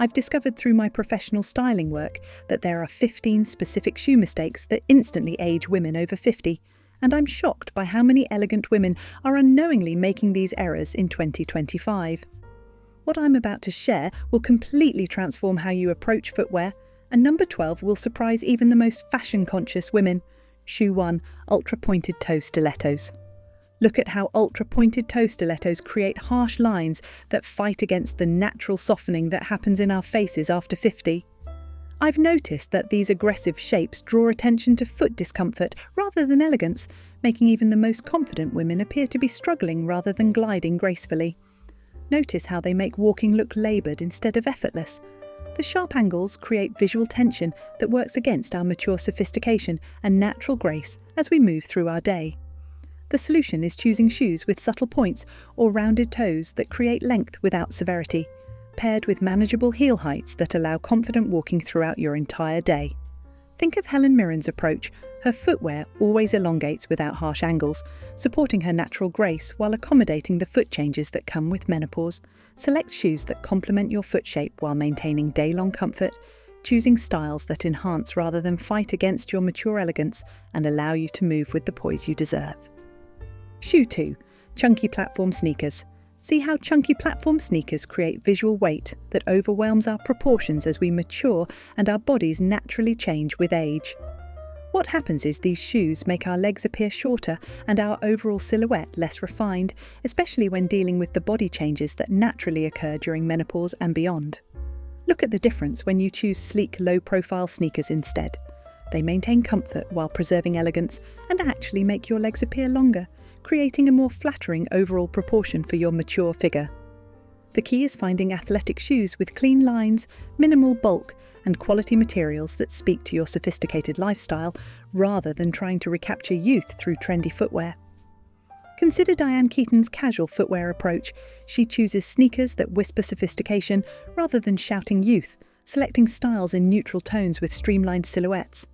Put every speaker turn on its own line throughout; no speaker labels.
I've discovered through my professional styling work that there are 15 specific shoe mistakes that instantly age women over 50, and I'm shocked by how many elegant women are unknowingly making these errors in 2025. What I'm about to share will completely transform how you approach footwear, and number 12 will surprise even the most fashion-conscious women. Shoe 1. Ultra-pointed toe stilettos. Look at how ultra-pointed toe stilettos create harsh lines that fight against the natural softening that happens in our faces after 50. I've noticed that these aggressive shapes draw attention to foot discomfort rather than elegance, making even the most confident women appear to be struggling rather than gliding gracefully. Notice how they make walking look laboured instead of effortless. The sharp angles create visual tension that works against our mature sophistication and natural grace as we move through our day. The solution is choosing shoes with subtle points or rounded toes that create length without severity, paired with manageable heel heights that allow confident walking throughout your entire day. Think of Helen Mirren's approach. Her footwear always elongates without harsh angles, supporting her natural grace while accommodating the foot changes that come with menopause. Select shoes that complement your foot shape while maintaining day-long comfort, choosing styles that enhance rather than fight against your mature elegance and allow you to move with the poise you deserve. Shoe 2. Chunky platform sneakers. See how chunky platform sneakers create visual weight that overwhelms our proportions as we mature and our bodies naturally change with age. What happens is these shoes make our legs appear shorter and our overall silhouette less refined, especially when dealing with the body changes that naturally occur during menopause and beyond. Look at the difference when you choose sleek, low-profile sneakers instead. They maintain comfort while preserving elegance and actually make your legs appear longer, creating a more flattering overall proportion for your mature figure. The key is finding athletic shoes with clean lines, minimal bulk, and quality materials that speak to your sophisticated lifestyle, rather than trying to recapture youth through trendy footwear. Consider Diane Keaton's casual footwear approach. She chooses sneakers that whisper sophistication rather than shouting youth, selecting styles in neutral tones with streamlined silhouettes.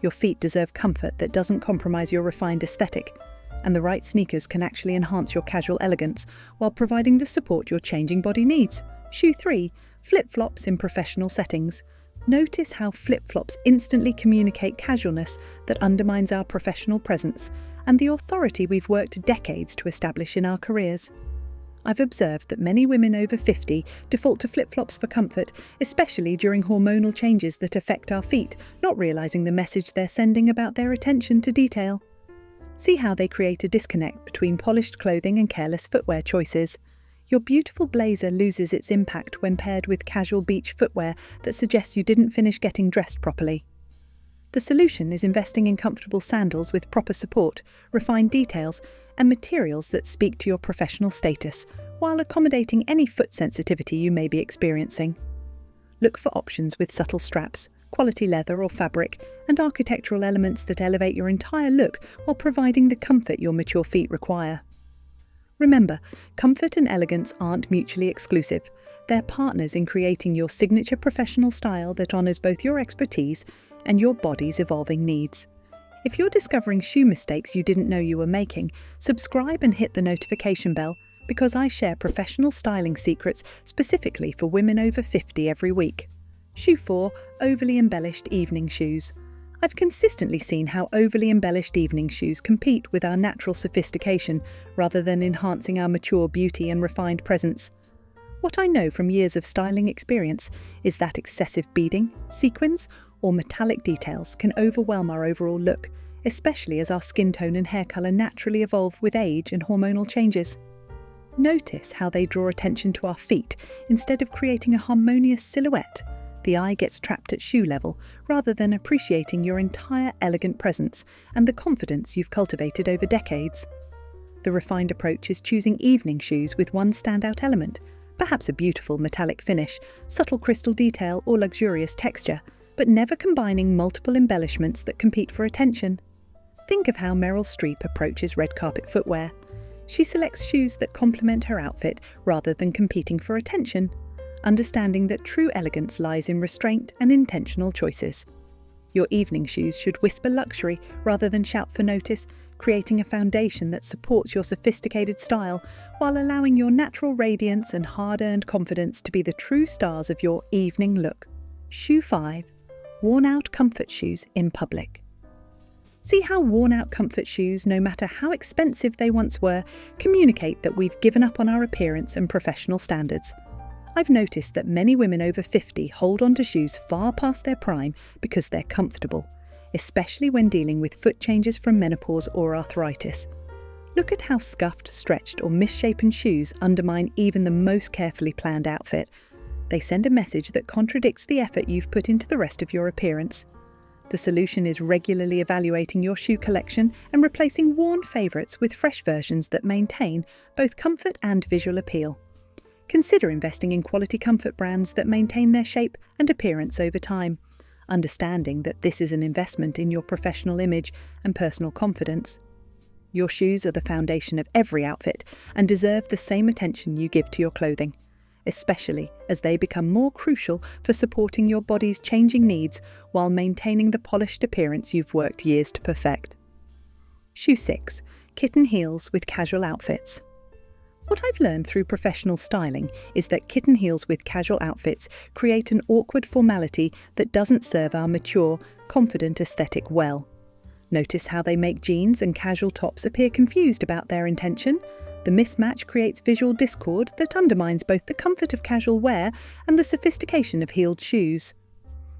Your feet deserve comfort that doesn't compromise your refined aesthetic, and the right sneakers can actually enhance your casual elegance while providing the support your changing body needs. Shoe 3. Flip-flops in professional settings. Notice how flip-flops instantly communicate casualness that undermines our professional presence and the authority we've worked decades to establish in our careers. I've observed that many women over 50 default to flip-flops for comfort, especially during hormonal changes that affect our feet, not realizing the message they're sending about their attention to detail. See how they create a disconnect between polished clothing and careless footwear choices. Your beautiful blazer loses its impact when paired with casual beach footwear that suggests you didn't finish getting dressed properly. The solution is investing in comfortable sandals with proper support, refined details, and materials that speak to your professional status, while accommodating any foot sensitivity you may be experiencing. Look for options with subtle straps, quality leather or fabric, and architectural elements that elevate your entire look while providing the comfort your mature feet require. Remember, comfort and elegance aren't mutually exclusive. They're partners in creating your signature professional style that honors both your expertise and your body's evolving needs. If you're discovering shoe mistakes you didn't know you were making, subscribe and hit the notification bell, because I share professional styling secrets specifically for women over 50 every week. Shoe 4. Overly embellished evening shoes. I've consistently seen how overly embellished evening shoes compete with our natural sophistication rather than enhancing our mature beauty and refined presence. What I know from years of styling experience is that excessive beading, sequins, or metallic details can overwhelm our overall look, especially as our skin tone and hair colour naturally evolve with age and hormonal changes. Notice how they draw attention to our feet instead of creating a harmonious silhouette. The eye gets trapped at shoe level rather than appreciating your entire elegant presence and the confidence you've cultivated over decades. The refined approach is choosing evening shoes with one standout element, perhaps a beautiful metallic finish, subtle crystal detail, or luxurious texture, but never combining multiple embellishments that compete for attention. Think of how Meryl Streep approaches red carpet footwear. She selects shoes that complement her outfit rather than competing for attention, understanding that true elegance lies in restraint and intentional choices. Your evening shoes should whisper luxury rather than shout for notice, creating a foundation that supports your sophisticated style while allowing your natural radiance and hard-earned confidence to be the true stars of your evening look. Shoe 5. Worn-out comfort shoes in public. See how worn-out comfort shoes, no matter how expensive they once were, communicate that we've given up on our appearance and professional standards. I've noticed that many women over 50 hold on to shoes far past their prime because they're comfortable, especially when dealing with foot changes from menopause or arthritis. Look at how scuffed, stretched, or misshapen shoes undermine even the most carefully planned outfit. They send a message that contradicts the effort you've put into the rest of your appearance. The solution is regularly evaluating your shoe collection and replacing worn favourites with fresh versions that maintain both comfort and visual appeal. Consider investing in quality comfort brands that maintain their shape and appearance over time, understanding that this is an investment in your professional image and personal confidence. Your shoes are the foundation of every outfit and deserve the same attention you give to your clothing, especially as they become more crucial for supporting your body's changing needs while maintaining the polished appearance you've worked years to perfect. Shoe 6. Kitten heels with casual outfits. What I've learned through professional styling is that kitten heels with casual outfits create an awkward formality that doesn't serve our mature, confident aesthetic well. Notice how they make jeans and casual tops appear confused about their intention? The mismatch creates visual discord that undermines both the comfort of casual wear and the sophistication of heeled shoes.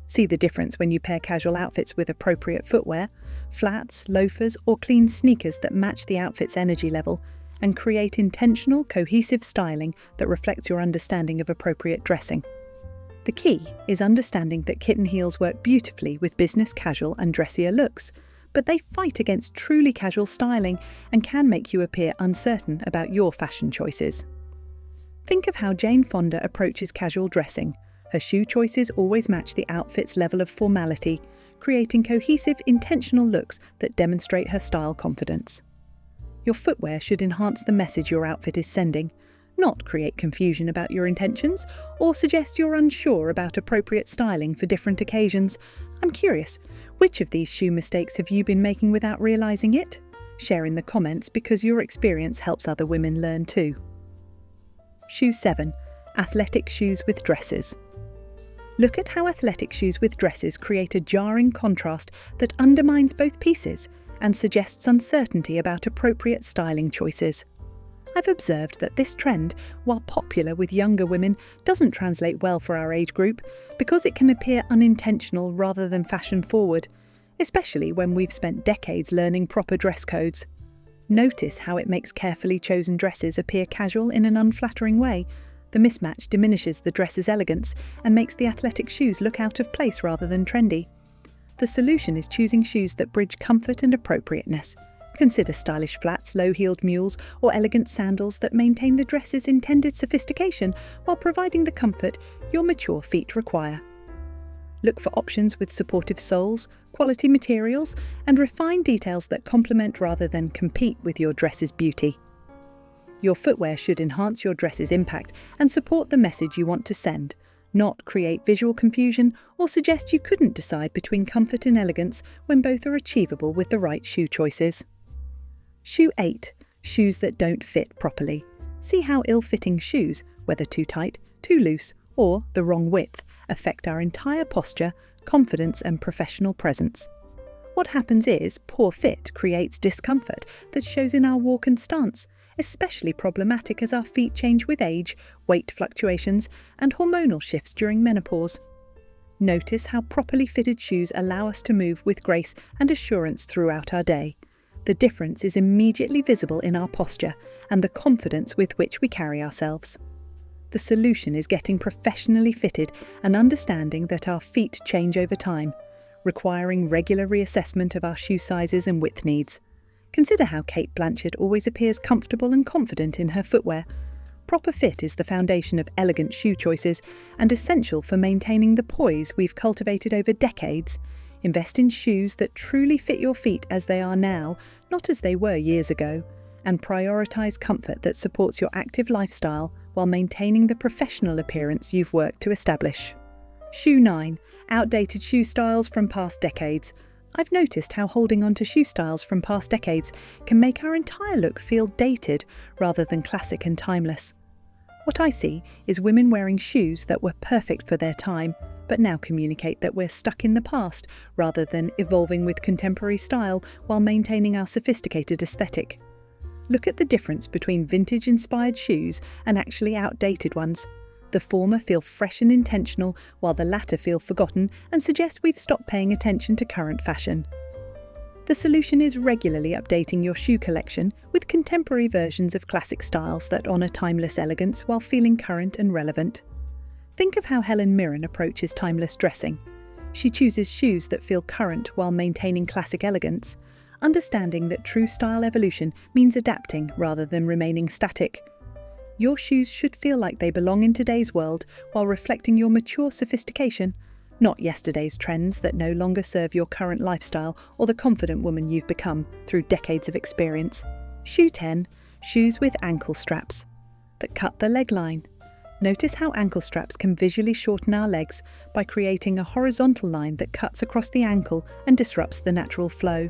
See the difference when you pair casual outfits with appropriate footwear, flats, loafers, or clean sneakers that match the outfit's energy level, and create intentional, cohesive styling that reflects your understanding of appropriate dressing. The key is understanding that kitten heels work beautifully with business casual and dressier looks, but they fight against truly casual styling and can make you appear uncertain about your fashion choices. Think of how Jane Fonda approaches casual dressing. Her shoe choices always match the outfit's level of formality, creating cohesive, intentional looks that demonstrate her style confidence. Your footwear should enhance the message your outfit is sending, not create confusion about your intentions or suggest you're unsure about appropriate styling for different occasions. I'm curious, which of these shoe mistakes have you been making without realising it? Share in the comments because your experience helps other women learn too. Shoe 7. Athletic shoes with dresses. Look at how athletic shoes with dresses create a jarring contrast that undermines both pieces and suggests uncertainty about appropriate styling choices. I've observed that this trend, while popular with younger women, doesn't translate well for our age group because it can appear unintentional rather than fashion-forward, especially when we've spent decades learning proper dress codes. Notice how it makes carefully chosen dresses appear casual in an unflattering way. The mismatch diminishes the dress's elegance and makes the athletic shoes look out of place rather than trendy. The solution is choosing shoes that bridge comfort and appropriateness. Consider stylish flats, low-heeled mules, or elegant sandals that maintain the dress's intended sophistication while providing the comfort your mature feet require. Look for options with supportive soles, quality materials, and refined details that complement rather than compete with your dress's beauty. Your footwear should enhance your dress's impact and support the message you want to send, not create visual confusion or suggest you couldn't decide between comfort and elegance when both are achievable with the right shoe choices. Shoe 8. Shoes that don't fit properly. See how ill-fitting shoes, whether too tight, too loose, or the wrong width, affect our entire posture, confidence, and professional presence. What happens is, poor fit creates discomfort that shows in our walk and stance, especially problematic as our feet change with age, weight fluctuations, and hormonal shifts during menopause. Notice how properly fitted shoes allow us to move with grace and assurance throughout our day. The difference is immediately visible in our posture and the confidence with which we carry ourselves. The solution is getting professionally fitted and understanding that our feet change over time, requiring regular reassessment of our shoe sizes and width needs. Consider how Cate Blanchett always appears comfortable and confident in her footwear. Proper fit is the foundation of elegant shoe choices and essential for maintaining the poise we've cultivated over decades. Invest in shoes that truly fit your feet as they are now, not as they were years ago, and prioritise comfort that supports your active lifestyle while maintaining the professional appearance you've worked to establish. Shoe 9. Outdated shoe styles from past decades. I've noticed how holding on to shoe styles from past decades can make our entire look feel dated rather than classic and timeless. What I see is women wearing shoes that were perfect for their time, but now communicate that we're stuck in the past rather than evolving with contemporary style while maintaining our sophisticated aesthetic. Look at the difference between vintage-inspired shoes and actually outdated ones. The former feel fresh and intentional, while the latter feel forgotten and suggest we've stopped paying attention to current fashion. The solution is regularly updating your shoe collection with contemporary versions of classic styles that honour timeless elegance while feeling current and relevant. Think of how Helen Mirren approaches timeless dressing. She chooses shoes that feel current while maintaining classic elegance, understanding that true style evolution means adapting rather than remaining static. Your shoes should feel like they belong in today's world while reflecting your mature sophistication, not yesterday's trends that no longer serve your current lifestyle or the confident woman you've become through decades of experience. Shoe 10. Shoes with ankle straps that cut the leg line. Notice how ankle straps can visually shorten our legs by creating a horizontal line that cuts across the ankle and disrupts the natural flow.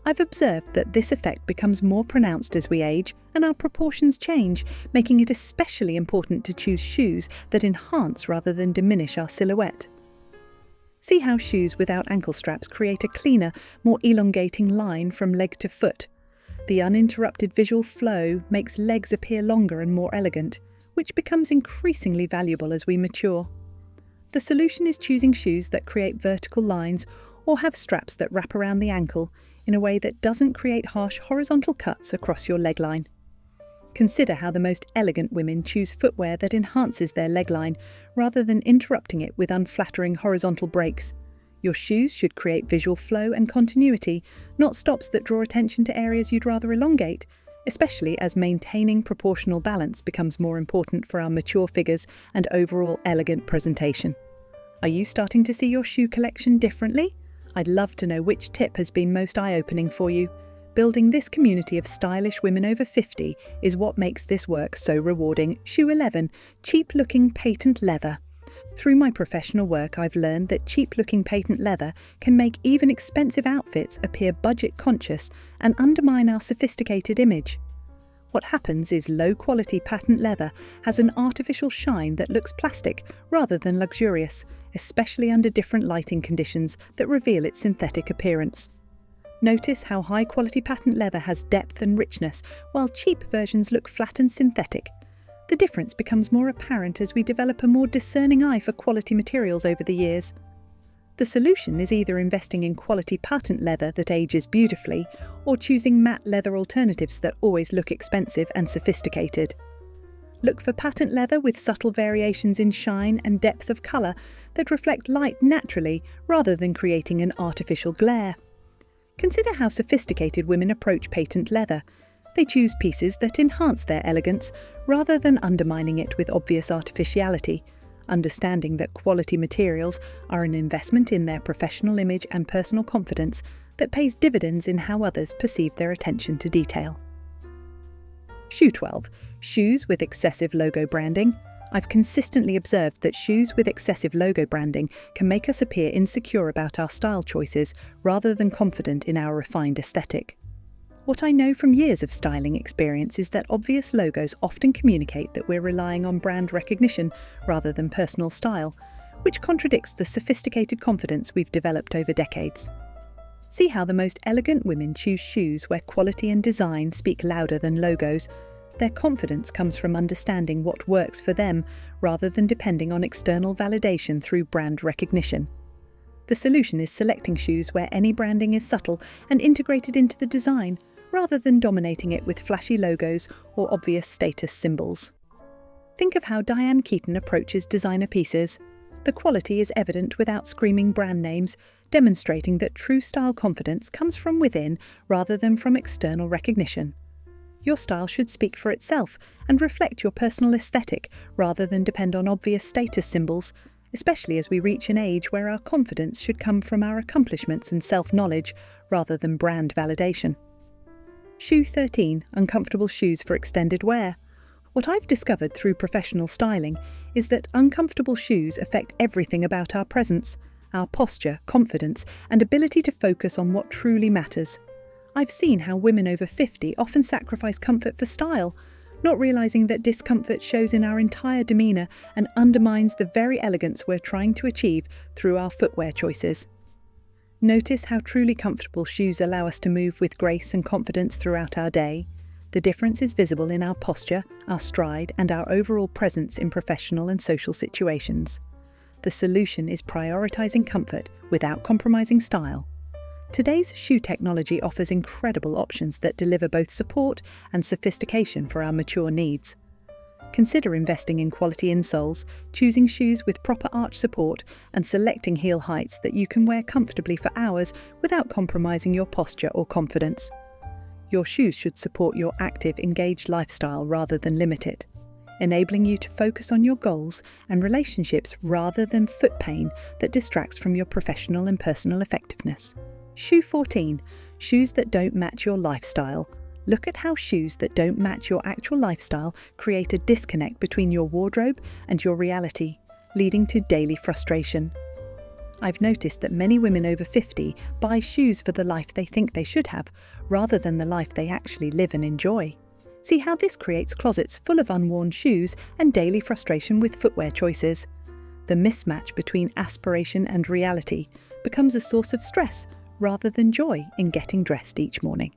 I've observed that this effect becomes more pronounced as we age and our proportions change, making it especially important to choose shoes that enhance rather than diminish our silhouette. See how shoes without ankle straps create a cleaner, more elongating line from leg to foot. The uninterrupted visual flow makes legs appear longer and more elegant, which becomes increasingly valuable as we mature. The solution is choosing shoes that create vertical lines or have straps that wrap around the ankle in a way that doesn't create harsh horizontal cuts across your leg line. Consider how the most elegant women choose footwear that enhances their leg line rather than interrupting it with unflattering horizontal breaks. Your shoes should create visual flow and continuity, not stops that draw attention to areas you'd rather elongate, especially as maintaining proportional balance becomes more important for our mature figures and overall elegant presentation. Are you starting to see your shoe collection differently? I'd love to know which tip has been most eye-opening for you. Building this community of stylish women over 50 is what makes this work so rewarding. Shoe 11. Cheap-looking patent leather. Through my professional work, I've learned that cheap-looking patent leather can make even expensive outfits appear budget-conscious and undermine our sophisticated image. What happens is low-quality patent leather has an artificial shine that looks plastic rather than luxurious, especially under different lighting conditions that reveal its synthetic appearance. Notice how high-quality patent leather has depth and richness, while cheap versions look flat and synthetic. The difference becomes more apparent as we develop a more discerning eye for quality materials over the years. The solution is either investing in quality patent leather that ages beautifully, or choosing matte leather alternatives that always look expensive and sophisticated. Look for patent leather with subtle variations in shine and depth of colour that reflect light naturally rather than creating an artificial glare. Consider how sophisticated women approach patent leather. They choose pieces that enhance their elegance rather than undermining it with obvious artificiality, understanding that quality materials are an investment in their professional image and personal confidence that pays dividends in how others perceive their attention to detail. Shoe 12. Shoes with excessive logo branding. I've consistently observed that shoes with excessive logo branding can make us appear insecure about our style choices rather than confident in our refined aesthetic. What I know from years of styling experience is that obvious logos often communicate that we're relying on brand recognition rather than personal style, which contradicts the sophisticated confidence we've developed over decades. See how the most elegant women choose shoes where quality and design speak louder than logos. Their confidence comes from understanding what works for them rather than depending on external validation through brand recognition. The solution is selecting shoes where any branding is subtle and integrated into the design, rather than dominating it with flashy logos or obvious status symbols. Think of how Diane Keaton approaches designer pieces. The quality is evident without screaming brand names, demonstrating that true style confidence comes from within rather than from external recognition. Your style should speak for itself and reflect your personal aesthetic rather than depend on obvious status symbols, especially as we reach an age where our confidence should come from our accomplishments and self-knowledge rather than brand validation. Shoe 13. Uncomfortable shoes for extended wear. What I've discovered through professional styling is that uncomfortable shoes affect everything about our presence, our posture, confidence, and ability to focus on what truly matters. I've seen how women over 50 often sacrifice comfort for style, not realizing that discomfort shows in our entire demeanor and undermines the very elegance we're trying to achieve through our footwear choices. Notice how truly comfortable shoes allow us to move with grace and confidence throughout our day. The difference is visible in our posture, our stride, and our overall presence in professional and social situations. The solution is prioritizing comfort without compromising style. Today's shoe technology offers incredible options that deliver both support and sophistication for our mature needs. Consider investing in quality insoles, choosing shoes with proper arch support, and selecting heel heights that you can wear comfortably for hours without compromising your posture or confidence. Your shoes should support your active, engaged lifestyle rather than limit it, enabling you to focus on your goals and relationships rather than foot pain that distracts from your professional and personal effectiveness. Shoe 14. Shoes that don't match your lifestyle. Look at how shoes that don't match your actual lifestyle create a disconnect between your wardrobe and your reality, leading to daily frustration. I've noticed that many women over 50 buy shoes for the life they think they should have, rather than the life they actually live and enjoy. See how this creates closets full of unworn shoes and daily frustration with footwear choices. The mismatch between aspiration and reality becomes a source of stress rather than joy in getting dressed each morning.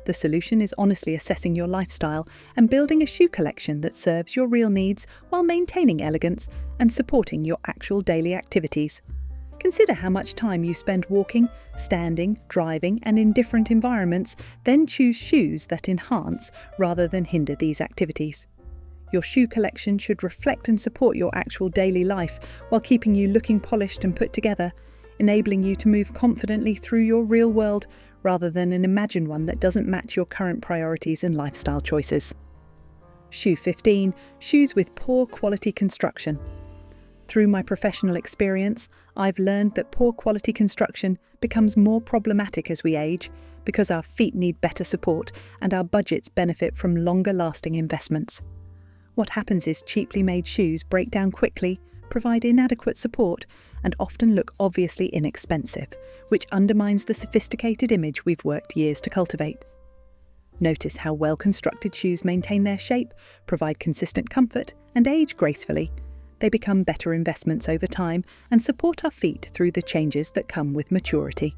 The solution is honestly assessing your lifestyle and building a shoe collection that serves your real needs while maintaining elegance and supporting your actual daily activities. Consider how much time you spend walking, standing, driving, and in different environments, then choose shoes that enhance rather than hinder these activities. Your shoe collection should reflect and support your actual daily life while keeping you looking polished and put together, enabling you to move confidently through your real world rather than an imagined one that doesn't match your current priorities and lifestyle choices. Shoe 15. Shoes with poor quality construction. Through my professional experience, I've learned that poor quality construction becomes more problematic as we age because our feet need better support and our budgets benefit from longer-lasting investments. What happens is cheaply made shoes break down quickly, provide inadequate support, and often look obviously inexpensive, which undermines the sophisticated image we've worked years to cultivate. Notice how well-constructed shoes maintain their shape, provide consistent comfort, and age gracefully. They become better investments over time and support our feet through the changes that come with maturity.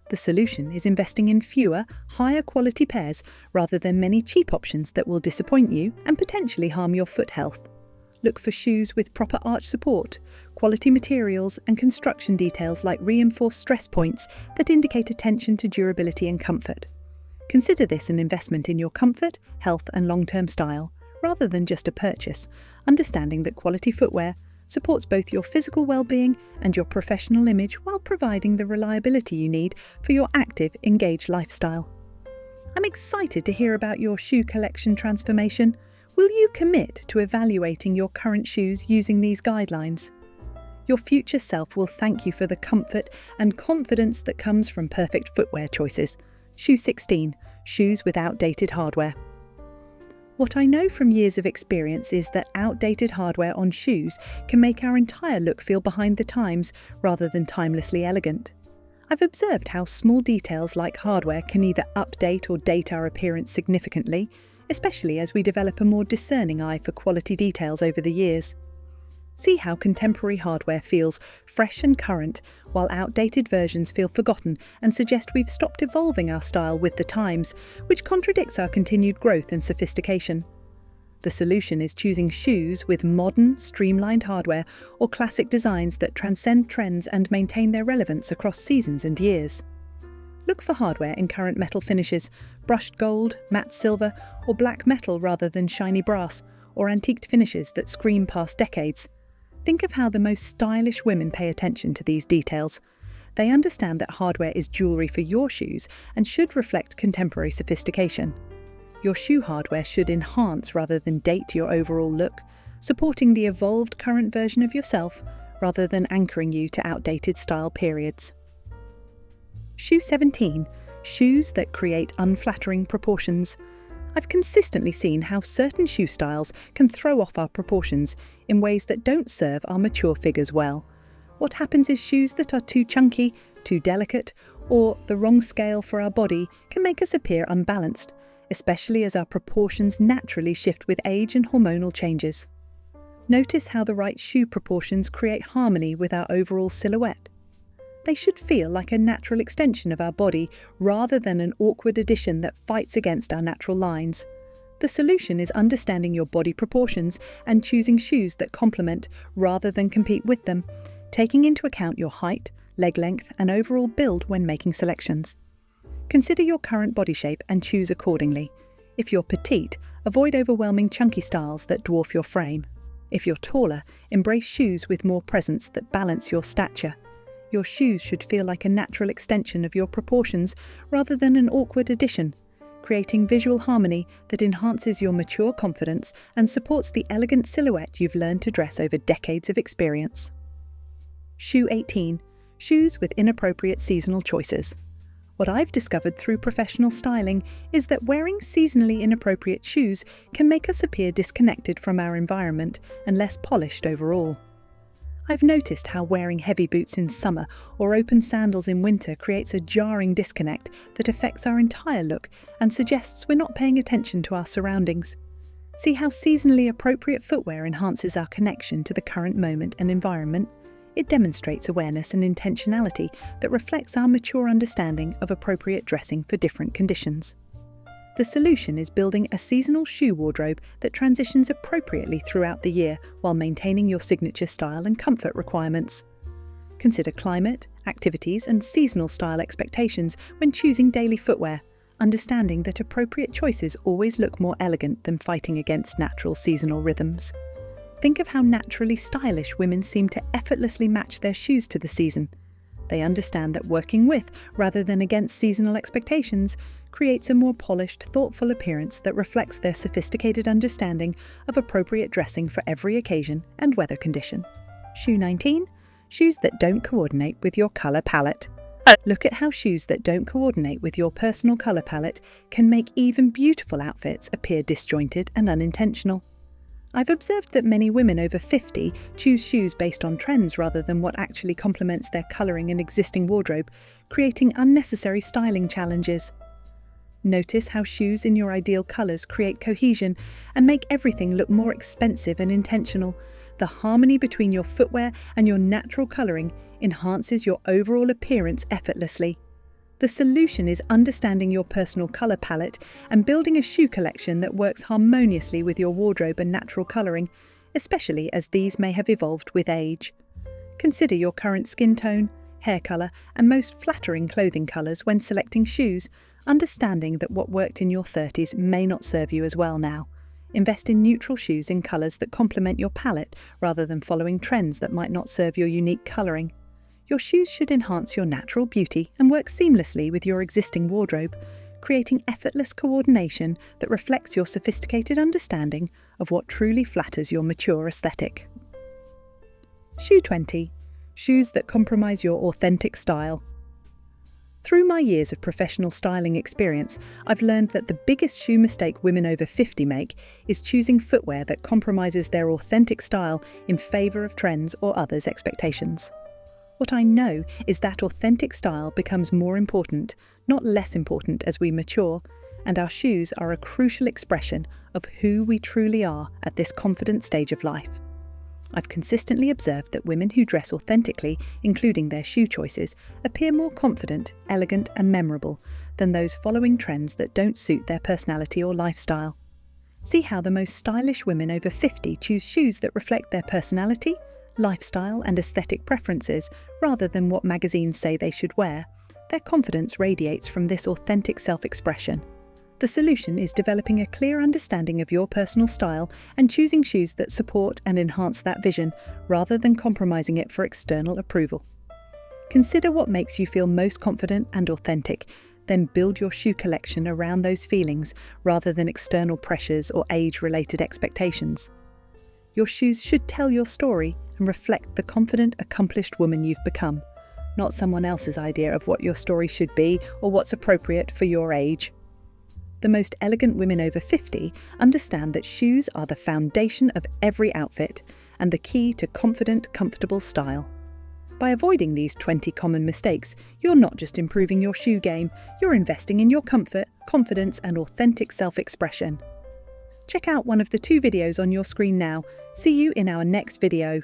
The solution is investing in fewer, higher quality pairs rather than many cheap options that will disappoint you and potentially harm your foot health. Look for shoes with proper arch support, quality materials, and construction details like reinforced stress points that indicate attention to durability and comfort. Consider this an investment in your comfort, health, and long-term style, rather than just a purchase, understanding that quality footwear supports both your physical well-being and your professional image while providing the reliability you need for your active, engaged lifestyle. I'm excited to hear about your shoe collection transformation. Will you commit to evaluating your current shoes using these guidelines? Your future self will thank you for the comfort and confidence that comes from perfect footwear choices. Shoe 16. Shoes with outdated hardware. What I know from years of experience is that outdated hardware on shoes can make our entire look feel behind the times rather than timelessly elegant. I've observed how small details like hardware can either update or date our appearance significantly, especially as we develop a more discerning eye for quality details over the years. See how contemporary hardware feels fresh and current, while outdated versions feel forgotten and suggest we've stopped evolving our style with the times, which contradicts our continued growth and sophistication. The solution is choosing shoes with modern, streamlined hardware or classic designs that transcend trends and maintain their relevance across seasons and years. Look for hardware in current metal finishes, brushed gold, matte silver, or black metal rather than shiny brass, or antiqued finishes that scream past decades. Think of how the most stylish women pay attention to these details. They understand that hardware is jewellery for your shoes and should reflect contemporary sophistication. Your shoe hardware should enhance rather than date your overall look, supporting the evolved current version of yourself rather than anchoring you to outdated style periods. Shoe 17. Shoes that create unflattering proportions. I've consistently seen how certain shoe styles can throw off our proportions in ways that don't serve our mature figures well. What happens is shoes that are too chunky, too delicate, or the wrong scale for our body can make us appear unbalanced, especially as our proportions naturally shift with age and hormonal changes. Notice how the right shoe proportions create harmony with our overall silhouette. They should feel like a natural extension of our body rather than an awkward addition that fights against our natural lines. The solution is understanding your body proportions and choosing shoes that complement rather than compete with them, taking into account your height, leg length, and overall build when making selections. Consider your current body shape and choose accordingly. If you're petite, avoid overwhelming chunky styles that dwarf your frame. If you're taller, embrace shoes with more presence that balance your stature. Your shoes should feel like a natural extension of your proportions rather than an awkward addition, creating visual harmony that enhances your mature confidence and supports the elegant silhouette you've learned to dress over decades of experience. Shoe 18. Shoes with inappropriate seasonal choices. What I've discovered through professional styling is that wearing seasonally inappropriate shoes can make us appear disconnected from our environment and less polished overall. I've noticed how wearing heavy boots in summer or open sandals in winter creates a jarring disconnect that affects our entire look and suggests we're not paying attention to our surroundings. See how seasonally appropriate footwear enhances our connection to the current moment and environment? It demonstrates awareness and intentionality that reflects our mature understanding of appropriate dressing for different conditions. The solution is building a seasonal shoe wardrobe that transitions appropriately throughout the year while maintaining your signature style and comfort requirements. Consider climate, activities, and seasonal style expectations when choosing daily footwear, understanding that appropriate choices always look more elegant than fighting against natural seasonal rhythms. Think of how naturally stylish women seem to effortlessly match their shoes to the season. They understand that working with, rather than against seasonal expectations, creates a more polished, thoughtful appearance that reflects their sophisticated understanding of appropriate dressing for every occasion and weather condition. Shoe 19. Shoes that don't coordinate with your colour palette. Look at how shoes that don't coordinate with your personal colour palette can make even beautiful outfits appear disjointed and unintentional. I've observed that many women over 50 choose shoes based on trends rather than what actually complements their colouring and existing wardrobe, creating unnecessary styling challenges. Notice how shoes in your ideal colours create cohesion and make everything look more expensive and intentional. The harmony between your footwear and your natural colouring enhances your overall appearance effortlessly. The solution is understanding your personal colour palette and building a shoe collection that works harmoniously with your wardrobe and natural colouring, especially as these may have evolved with age. Consider your current skin tone, hair colour, and most flattering clothing colours when selecting shoes, understanding that what worked in your 30s may not serve you as well now. Invest in neutral shoes in colours that complement your palette rather than following trends that might not serve your unique colouring. Your shoes should enhance your natural beauty and work seamlessly with your existing wardrobe, creating effortless coordination that reflects your sophisticated understanding of what truly flatters your mature aesthetic. Shoe 20. Shoes that compromise your authentic style. Through my years of professional styling experience, I've learned that the biggest shoe mistake women over 50 make is choosing footwear that compromises their authentic style in favour of trends or others' expectations. What I know is that authentic style becomes more important, not less important as we mature, and our shoes are a crucial expression of who we truly are at this confident stage of life. I've consistently observed that women who dress authentically, including their shoe choices, appear more confident, elegant, and memorable than those following trends that don't suit their personality or lifestyle. See how the most stylish women over 50 choose shoes that reflect their personality, lifestyle, and aesthetic preferences rather than what magazines say they should wear. Their confidence radiates from this authentic self-expression. The solution is developing a clear understanding of your personal style and choosing shoes that support and enhance that vision rather than compromising it for external approval. Consider what makes you feel most confident and authentic, then build your shoe collection around those feelings rather than external pressures or age-related expectations. Your shoes should tell your story and reflect the confident, accomplished woman you've become, not someone else's idea of what your story should be or what's appropriate for your age. The most elegant women over 50 understand that shoes are the foundation of every outfit and the key to confident, comfortable style. By avoiding these 20 common mistakes, you're not just improving your shoe game, you're investing in your comfort, confidence, and authentic self-expression. Check out one of the 2 videos on your screen now. See you in our next video.